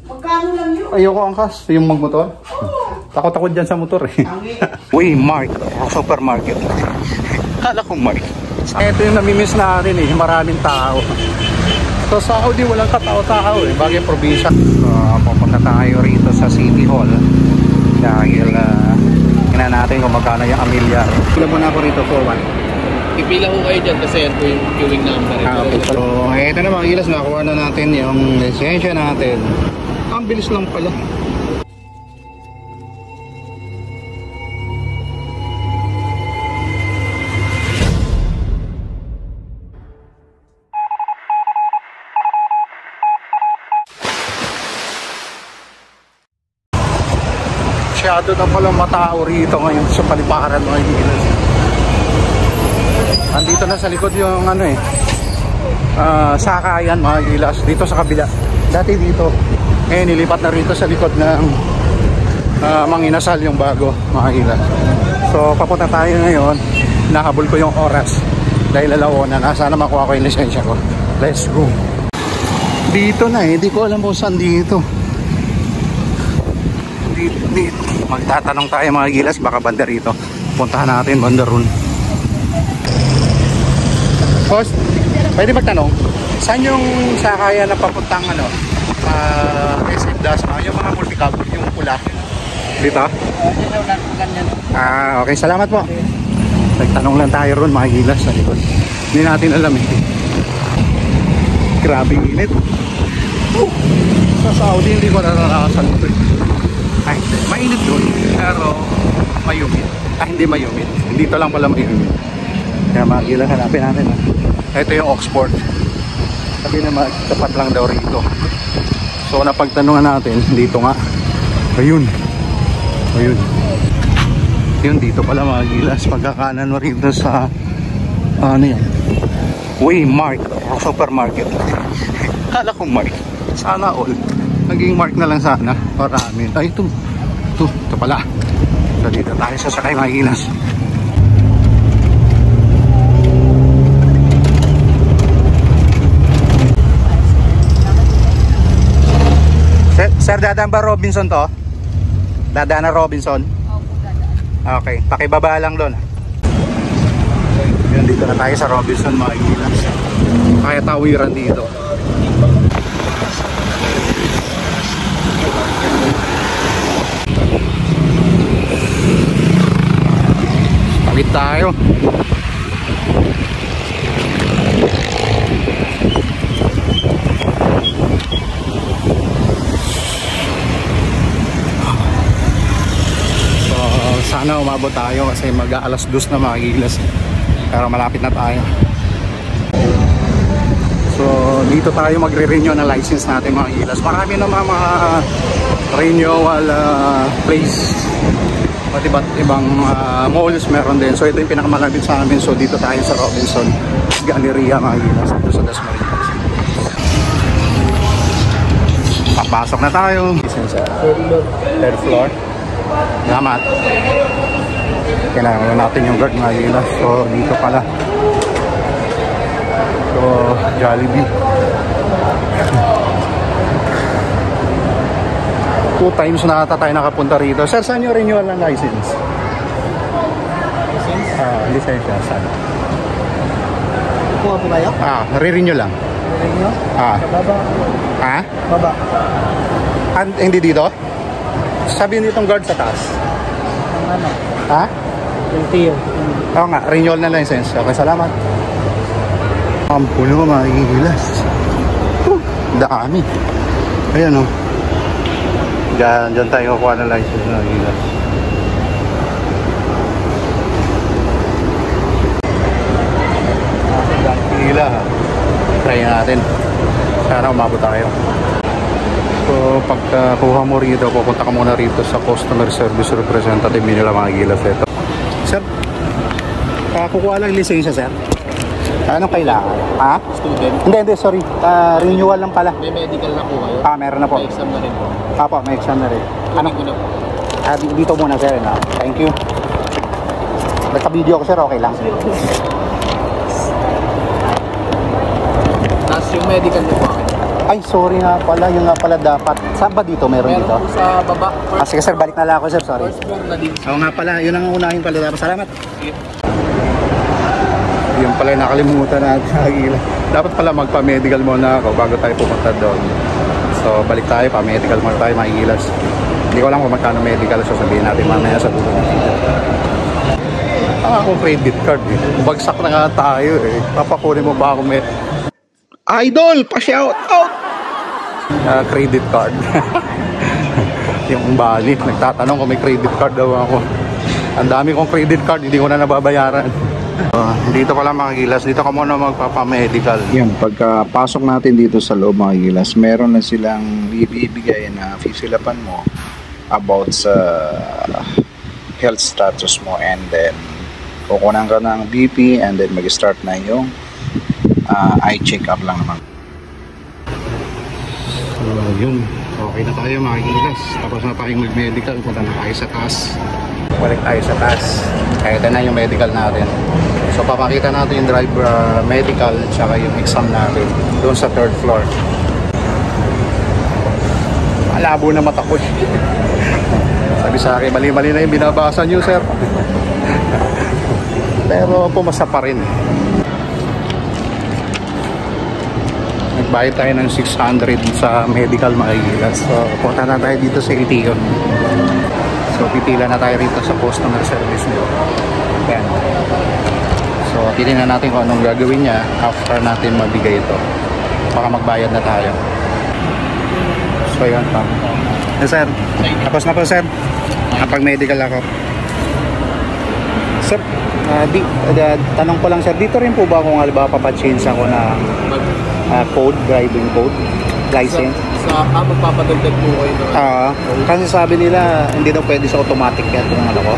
Magkano lang yun? Ayoko angkas, yung magmotor. Takot-takot dyan sa motor eh. Uy, Mark, supermarket. Kala kong Mark. Ito yung namimiss natin eh, maraming tao. So sa Saudi walang katao-tao eh, bagay probinsya. So pupunta tayo rito sa City Hall. Dahil tingnan natin kung magkano yung amilyar. Pila muna ako rito for one. Ipila ko kayo dyan kasi yan po yung queuing number. Okay. So ito na mga gilas, nakuha na natin yung lisensya natin. Ang bilis lang pala. Masyado na palang matao rito ngayon sa paliparan mga gilas. Andito na sa likod yung ano eh, sakayan mga gilas, dito sa kabila. Dati dito, nilipat na rito sa likod ng Manginasal yung bago mga gilas. So papunta tayo ngayon, nahabol ko yung oras dahil alauna na, sana makuha ko yung lisensya ko. Let's go. Dito na eh, di ko alam kung saan dito. Dito. Magtatanong tayo mga gilas, baka banda rito. Puntahan natin banda ron. Boss, pwede magtanong, saan yung sakayan na papuntang ano, SM Dasma, yung mga multicab, yung pula? Dito? Okay, salamat po. Nagtanong lang tayo ron mga gilas sa likod. Hindi natin alam eh. Grabe init. Sa Saudi hindi ko naranasan ito eh. Ay, mainit doon, pero mayumit. Hindi mayumit. Dito lang pala mayumit. Kaya mga gilas, hanapin natin ha. Ito yung Oxford. Sabi naman, tapat lang daw rito. So napagtanungan natin, dito nga. Ayun. Ayun. Yun, dito pala mga gilas. Pagkakanan mo rito sa ano yan, Uy, Mark, supermarket. Kala kong Mark. Sana all. Naging Mark na lang sana. Marami. Ay, ito pala. So dito tayo sasakay mga gilas. Sir, dadaan ba Robinson to? Dadaan na Robinson? Opo, dadaan. Okay, pakibaba lang doon. Yan, dito na tayo sa Robinson mga gilas. Kaya tawiran dito. Tawid tayo. Sana umabot tayo kasi mag-aalas 2 na mga gilas. Pero malapit na tayo. So dito tayo magre-renew ng license natin mga gilas. Marami na mga renewal place. At iba't ibang malls meron din. So ito yung pinakamalapit sa amin. So dito tayo sa Robinson Galleria mga gilas. Dito sa Dasmariñas. Papasok na tayo. Third floor. Salamat. Kailangan natin yung guard mga gilas. So dito pala. So Jollibee. 2 times na ata tayo nakapunta rito. Sir, saan yung renewal ng license? Lisensya. Saan? Kuha po kayo? Re-renew lang. Renew? Sa baba. Baba. Hindi dito? Sabihin ditong guard sa taas. Ano? Yung tiyo. Oo nga, renewal na license. Okay, salamat. Ang puno mga gilas. Dami. Ayan o. Diyan tayo kuha ng license mga gilas. Gila ha. Try natin. Sana umabot tayo. So pagkuha mo rito, pupunta ka muna rito sa customer service representative nila mga gilas ito. Sir, kukuha lang lisensya sir. Anong kailangan? Student? Hindi, sorry. Renewal lang pala. May medical na po kayo? Meron na po. May exam na rin po? May exam na rin. Ano ko na po? Dito muna sir. Thank you. Nagka-video ko sir, okay lang. Tapos yung medical niyo po Ay, sorry nga pala. Yung nga pala dapat. Saan ba dito? Meron dito? Meron po sa baba. Sige sir, balik na lang ako sir. Sorry. First floor na dito. Oo nga pala. Yun ang unahin pala dapat. Salamat. Yung pala yung nakalimutan natin. Dapat pala magpa-medical muna ako bago tayo pumunta doon. So, balik tayo. Pa-medical muna tayo. Mahigilas. Hindi ko alam kung magkano medical. So, sabihin natin mamaya sa dulo ng video. Akong credit card eh. Bagsak na nga tayo eh. Papakunin mo ba ako may... Idol! Pa-shout out! Credit card. Yung bali. Nagtatanong kung may credit card daw ako. Ang dami kong credit card. Hindi ko na nababayaran. Dito pala mga gilas. Dito ka muna magpapamedical. Yan, pagkapasok natin dito sa loob mga gilas, meron na silang ibibigay na fisilapan mo about sa health status mo, and then kukunan ka ng BP, and then mag-start na yung eye check-up lang naman. So, yun. Okay na tayo mga gilas. Tapos na tayong mag-medical. Punta na tayo sa taas. Balik tayo sa taas. Kaya ito na yung medical natin. So, papakita natin yung driver medical tsaka yung exam natin doon sa 3rd floor. Malabo na mata ko eh. Sabi sa akin, mali-mali na yung binabasa nyo, sir. Pero pumasa pa rin. Nagbayad tayo ng 600 sa medical mga gilas. So, punta na tayo dito sa Itiyon. So, pipila na tayo rito sa customer service nyo. Yan. So, titignan natin kung anong gagawin niya after natin mabigay ito. Baka magbayad na tayo. So, yan pa. Sir, tapos na po, sir. Nakapag-medical ako. Sir, tanong ko lang, sir, dito rin po ba kung halimbawa papachange ako na code, driving code, license? Magpapadagdag po kayo. Kasi sabi nila, hindi daw pwede sa automatic yan kung ano ko.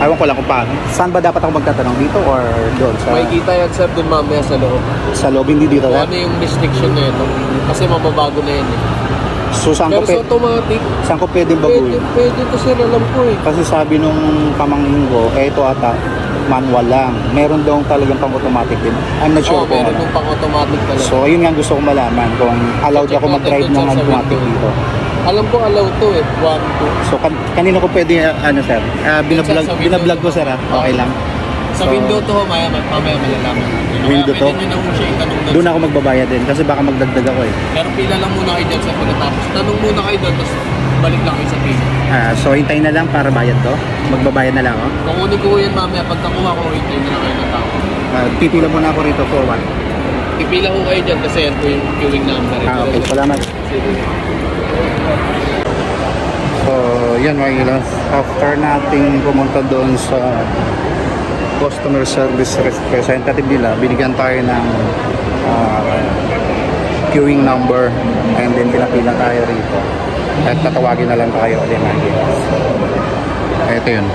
Ayaw ko lang kung paano. Saan ba dapat ako magtatanong? Dito or doon? May kita yan sir dun mamaya sa loob. Sa loob, hindi dito Kung sir? ano yung restriction na ito. Kasi mababago na yan eh. So saan Pero ko sa automatic, saan ko pwede baguhin? pwede to sir, alam ko eh. Kasi sabi nung pamangkin ko, ito ata, manual lang. Meron daw talagang pang-automatic din. I'm not sure kung meron ano. yung pang-automatic talaga. So ayun nga gusto kong malaman kung allowed ako mag-drive ng automatic dito. Alam ko allowed to eh, 1, 2. So kanino ko pwede, ano sir? Binablog ko sir ha? Okay lang. Sa window to, mamaya malalaman. Window to? Pwede nyo na kung siya itanong doon. Doon ako magbabayad din kasi baka magdagdag ako eh. Pero pila lang muna kayo dyan sa pagkatapos. Tanong muna kayo doon, tapos balik lang kayo sa pila. So hintayin na lang para bayad to? Magbabayad na lang ako? Kukunin ko yan mamaya, pagkakuha ko, hintayin na lang kayo ng tao. Pipila muna ako rito for one. Pipila ko kayo dyan kasi yan po yung queuing number. Okay, salamat. So, yan mga ilas. After nating pumunta doon sa customer service representative nila, binigyan tayo ng queuing number, and then pinapila tayo rito. At tatawagin na lang tayo ulit mga ilas. So, ito yun.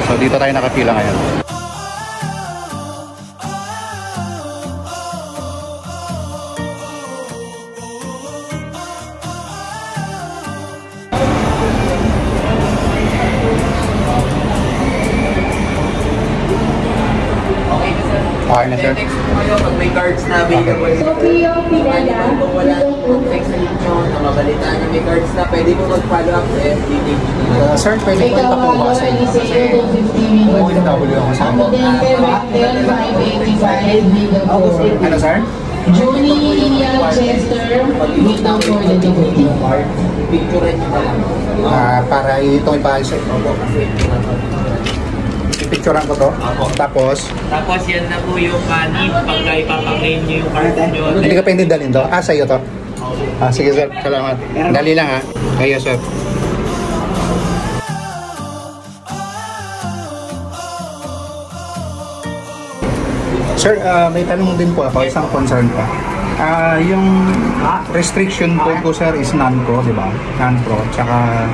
So, dito tayo nakapila ngayon. Okay na sir. Pag may cards na available. Sophia Pineda. Wala kung text na ninyo, namabalitaan nyo may cards na, pwede mo mag-follow up sa FB page. Sir, pwede po itakuha sa inyo kasi OFW ako sa inyo. Ano sir? Johnny Chester, wait now for the DVD. Picture nyo pa lang. Para itong ipaisa. Picturean ko to. Tapos, Yan na po yung kanin pagka ipapang-name nyo yung card nyo. hindi ka pwede dalhin to? Sa'yo to? Sige sir, salamat. Dali lang ha. Kayo sir. Sir, may tanong din po ako, isang concern pa. Yung restriction code ko sir is non-pro, di ba? Non-pro, tsaka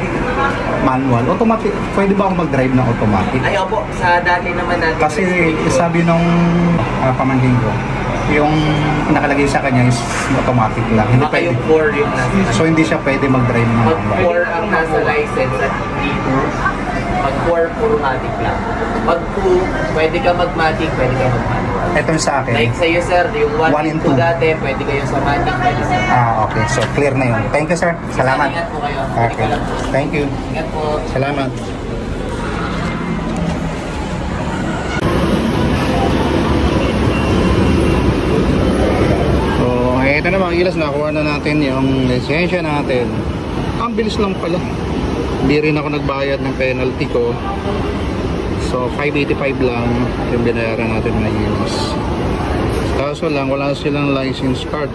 manual. Automatic, pwede ba ako mag-drive ng automatic? Ay, opo, sa dati naman natin. Kasi sabi nung pamangkin ko, yung nakalagay sa kanya is automatic lang. Hindi Baka pwede. yung 4 yung nasa. So hindi siya pwede mag-drive ng Pag manual. 4 ang nasa license at dito, Pag 4, puro matic lang. Pag 2, pwede ka mag-matic, pwede ka mag-manual. Etong sa akin. Like sa'yo sir, yung 1 One and and 2 two. dati, pwede kayo sa matic, pwede sa Okay. So, clear na yun. Thank you, sir. Salamat. Ingat po kayo. Okay. Thank you. Ingat po. Salamat. So, ito na mga gilas, nakuha na natin yung lisensya natin. Ang bilis lang pala. Hindi rin ako nagbayad ng penalty ko. So, 585 lang yung binayaran natin mga gilas. Kaso lang, wala silang license card.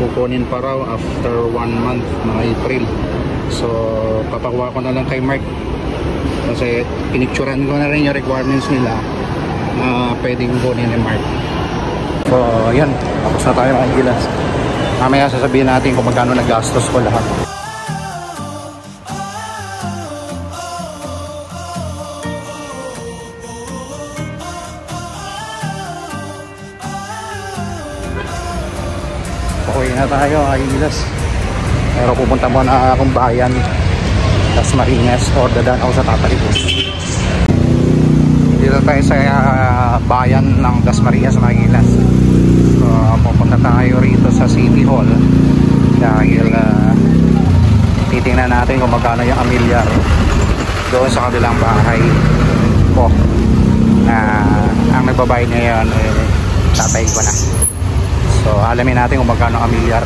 Kukunin pa raw after 1 month, mga April. So, papakuha ko na lang kay Mark. Kasi pinicturan ko na rin yung requirements nila na pwedeng kunin ni Mark. So, yan. Tapos na tayo mga gilas. Mamaya sasabihin natin kung magkano nagastos ko lahat. Okay na tayo mga gilas. Pero pupunta muna akong bayan. Dasmariñas or dadaan ako sa Tatayos. Dito tayo sa bayan ng Dasmariñas mga gilas. So pupunta tayo rito sa City Hall dahil titingnan natin kung magkano yung amilyar doon sa kabilang bahay ko. Ang nagbabayad niya yun tatay ko na. So alamin natin kung magkano ang amilyar.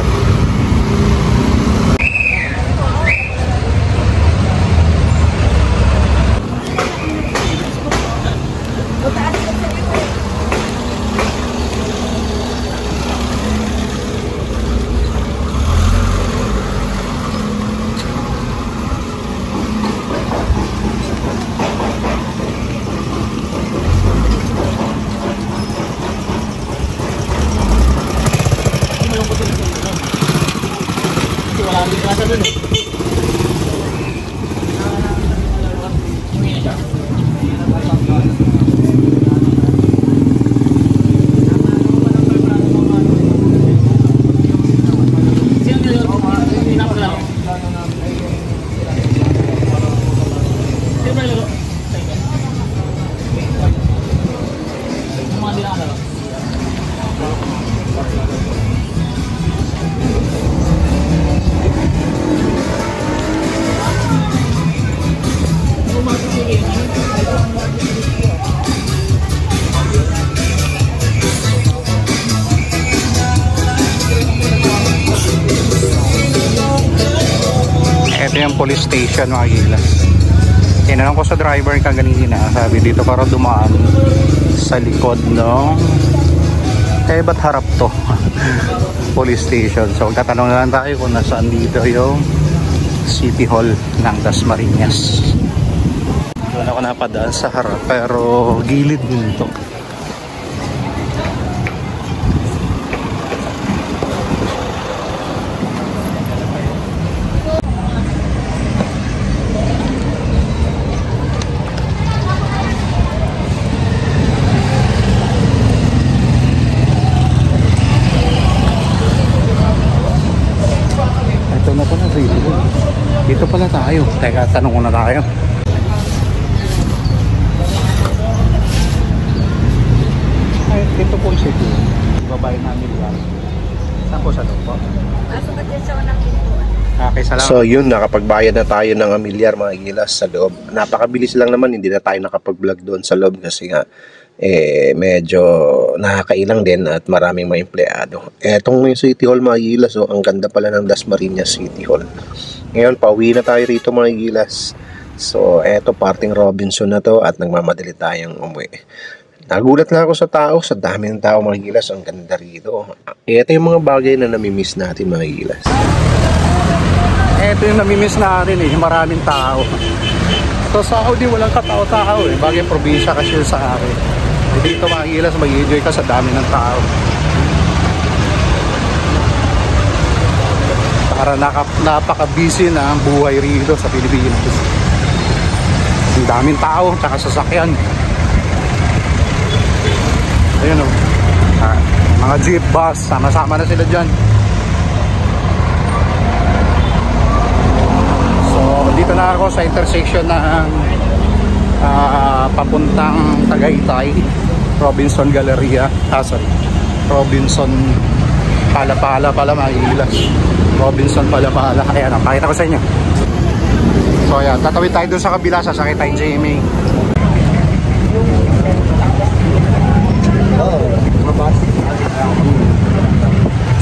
Ito yung police station mga gilas. Tinanong ko sa driver kaganina, sabi dito para dumaan sa likod no. Ba't harap to? Police station. So magtatanong na lang tayo kung nasaan dito yung City Hall ng Dasmariñas. Doon ako napadaan sa harap pero gilid dito. Dito pala tayo. Teka, tanong ko na tayo. Ay, ito po siya ito. Babae namin lang. Saan po sa loob po? Okay, salamat. So yun, nakapagbayad na tayo ng amilyar mga gilas sa loob. Napakabilis lang naman, hindi na tayo nakapag-vlog doon sa loob kasi nga medyo nakakailang din at maraming mga empleyado. Etong City Hall mga gilas, ang ganda pala ng Dasmariñas City Hall. Ngayon, pauwi na tayo rito mga gilas. So, eto, parting Robinson na to at nagmamadali tayong umuwi. Nagulat lang ako sa tao, sa dami ng tao mga gilas, ang ganda rito. Ito yung mga bagay na namimiss natin mga gilas. Ito yung namimiss natin maraming tao. So, sa Saudi walang katao-tao Bagay probinsya kasi sa akin. Dito mga gilas, mag-enjoy ka sa dami ng tao. Para napaka-busy na ang buhay rito sa Pilipinas. Ang daming tao, tsaka sasakyan. Ayun mga jeep, bus, sama-sama na sila dyan. So, dito na ako sa intersection ng papuntang Tagaytay, Robinson Galleria, Robinson Palapala pala mga Gilas. Robinson Palapala. Ayan, pakita ko sa inyo. So ayan, tatawid tayo dun sa kabila, sasakay tayo GMA.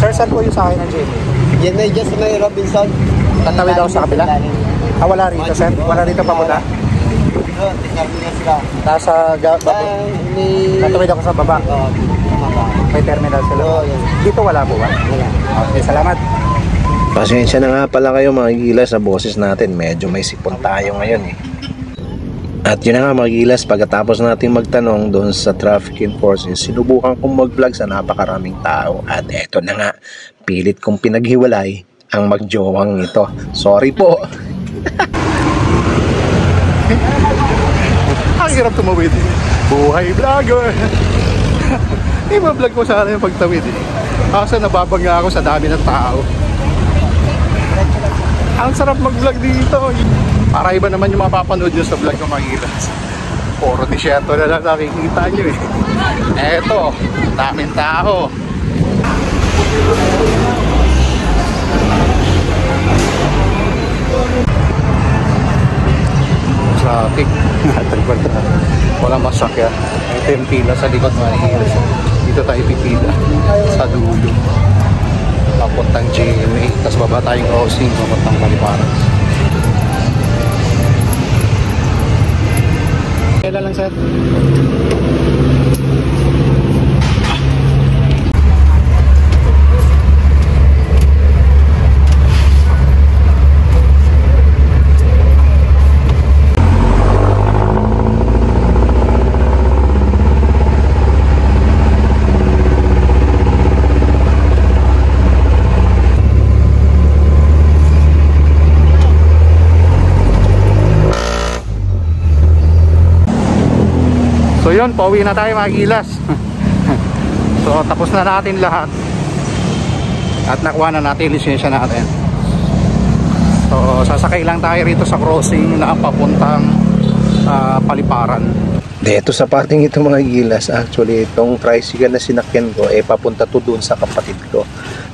Sir, saan po yung sakay ng GMA? Yan na dyan sa may Robinson. Tatawid ako sa kabila? Wala rito, sir? Wala rito papunta? Nasa tatawid ako sa baba. May terminal sila. Dito wala po ba? Wala. Okay, salamat. Pasensya na nga pala kayo mga Gilas sa boses natin. Medyo may sipon tayo ngayon eh. At yun na nga mga Gilas, pagkatapos natin magtanong doon sa traffic enforcement, sinubukan kong mag-vlog sa napakaraming tao. At eto na nga, pilit kong pinaghiwalay ang magjowang ito. Sorry po. Ang hirap tumawid. Buhay vlogger. Iba-vlog ko sana yung pagtawid eh. Kasi nababangga ako sa dami ng tao. Ang sarap mag-vlog dito. Para iba naman yung mapapanood nyo sa vlog ko mga Gilas. Puro disyerto na lang nakikita nyo eh. Eto, daming tao. Traffic. Walang masakyan. Ito yung pila sa likod mga Gilas. Dito tayo pipila sa dulo. Papuntang GMA. Tapos baba tayong crossing. Papuntang Paliparan. Kailan lang, sir? So yun, pauwi na tayo mga Gilas. So tapos na natin lahat. At nakuha na natin yung lisensya natin. So sasakay lang tayo rito sa crossing na papuntang Paliparan. Dito sa parting ito mga Gilas, actually itong tricycle na sinakyan ko papunta to doon sa kapatid ko.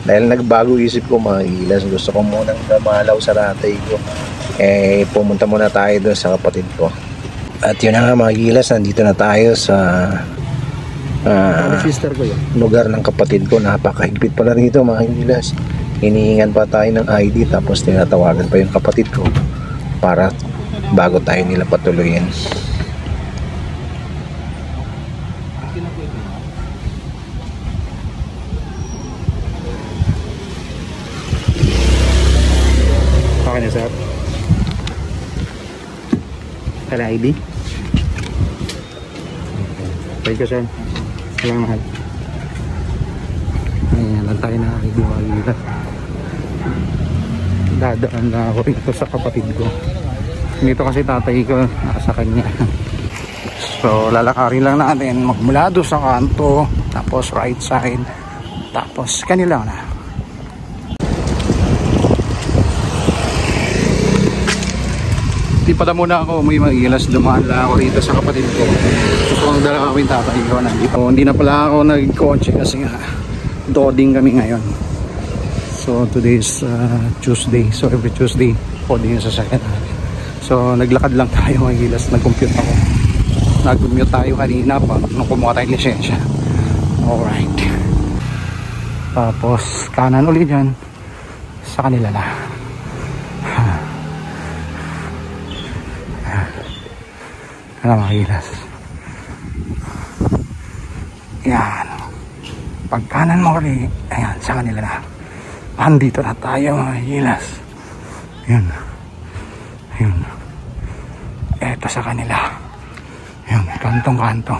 Dahil nagbago isip ko mga Gilas, gusto ko munang damalaw sa ratay ko. Pumunta muna tayo doon sa kapatid ko. At yun na nga mga Gilas, nandito na tayo sa Sister ko yun. lugar ng kapatid ko. Napakahigpit pala rito mga Gilas. Hinihingan pa tayo ng ID, tapos tinatawagan pa yung kapatid ko para bago tayo nila patuloyin. Okay na, sir. Kala ID? Thank you, sir. Salamat. Ayan, lang tayo na ID mga Gilas. Dadaan na ako rito sa kapatid ko. Dito kasi tatay ko nasa kanya. So lalakarin lang natin magmula doon sa kanto, tapos right side, tapos kanila na. Di pala muna ako may mga Gilas, dumaan lang ako rito sa kapatid ko. Gusto kong dala kami tatay ko nandito. Hindi na pala ako nag-coach kasi nga doding kami ngayon. So today is Tuesday. So every Tuesday doding yung sasakyan natin. So naglakad lang tayo mga Gilas, nag-compute ako. Nag-commute tayo kanina pa nung kumuha tayong lisensya. Alright. Tapos kanan ulit dyan sa kanila na. Ano mga Gilas, yan, pag kanan mo ulit, ayan, sa kanila na. Andito na tayo mga Gilas. Yun, yun, eto sa kanila. Yun, kantong kanto.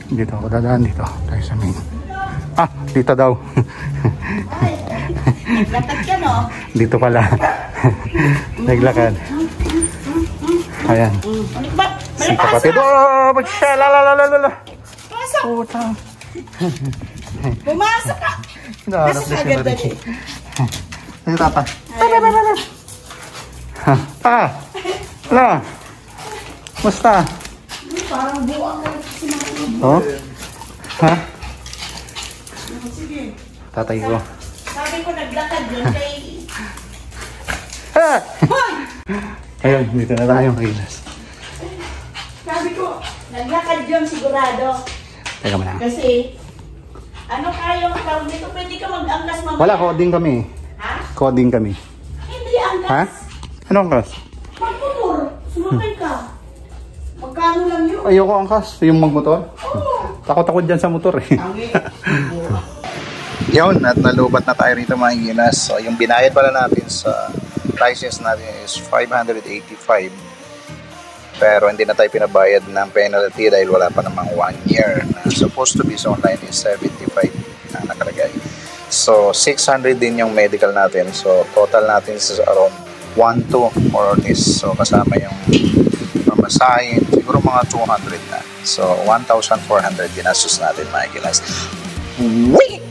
Dito ako dadaan, dito tayo sa main. Dito daw. Naglakad ka, no? Dito pala. Naglakad. Ayan. Si kapatid. Oh, magsya. Lala. Pasok. Pumasok ka! Hinahanap na si agad Marie. Ay, tata. Pa! Wala! Musta? Parang buwang ka si Mami. Oh? Ha? Sige. Tatay ko. Sabi ko naglakad yun kay... Ha! Hoy! Ayun, dito na tayo Mahilas. Sabi ko, naglakad yun sigurado. Teka mo na. Kasi, ano kayong tawag dito? Pwede ka mag-angkas mamaya. Wala, coding kami. Ha? Coding kami. Hindi angkas. Ha? Anong angkas? Magmotor. Sumakay ka. Magkano lang yun? Ayoko angkas. Yung magmotor? Oo. Takot-takot dyan sa motor eh. Yun, at nalubat na tayo rito mga Gilas. So, yung binayad pala natin sa license natin is 585. Pero hindi na tayo pinabayad ng penalty dahil wala pa namang 1 year. Na supposed to be sa online is 75 na nakalagay. So, 600 din yung medical natin. So, total natin is around 1,200 more or less. So, kasama yung pamasahin, siguro mga 200 na. So, 1,400 ginastos natin mga Gilas. Wait!